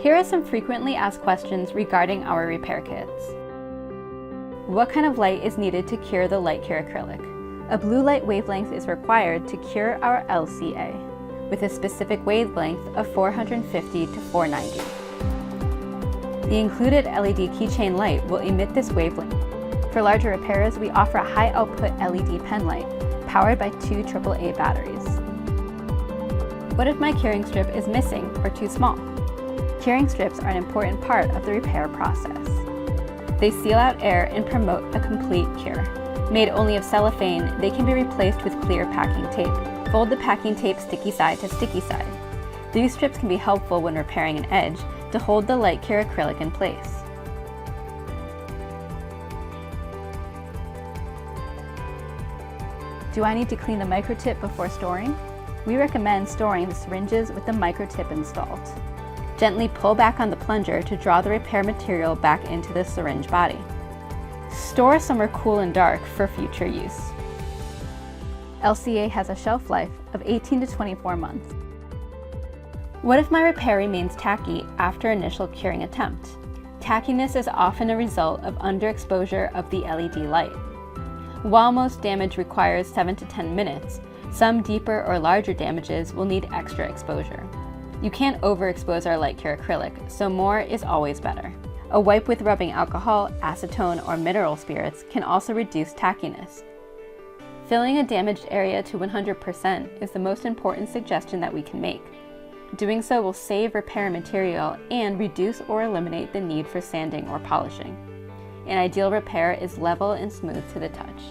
Here are some frequently asked questions regarding our repair kits. What kind of light is needed to cure the Light Cure Acrylic? A blue light wavelength is required to cure our LCA, with a specific wavelength of 450 to 490. The included LED keychain light will emit this wavelength. For larger repairs, we offer a high-output LED pen light, powered by 2 AAA batteries. What if my curing strip is missing or too small? Curing strips are an important part of the repair process. They seal out air and promote a complete cure. Made only of cellophane, they can be replaced with clear packing tape. Fold the packing tape sticky side to sticky side. These strips can be helpful when repairing an edge to hold the Light Cure Acrylic in place. Do I need to clean the microtip before storing? We recommend storing the syringes with the microtip installed. Gently pull back on the plunger to draw the repair material back into the syringe body. Store somewhere cool and dark for future use. LCA has a shelf life of 18 to 24 months. What if my repair remains tacky after initial curing attempt? Tackiness is often a result of underexposure of the LED light. While most damage requires 7 to 10 minutes, some deeper or larger damages will need extra exposure. You can't overexpose our Light Cure Acrylic, so more is always better. A wipe with rubbing alcohol, acetone, or mineral spirits can also reduce tackiness. Filling a damaged area to 100% is the most important suggestion that we can make. Doing so will save repair material and reduce or eliminate the need for sanding or polishing. An ideal repair is level and smooth to the touch.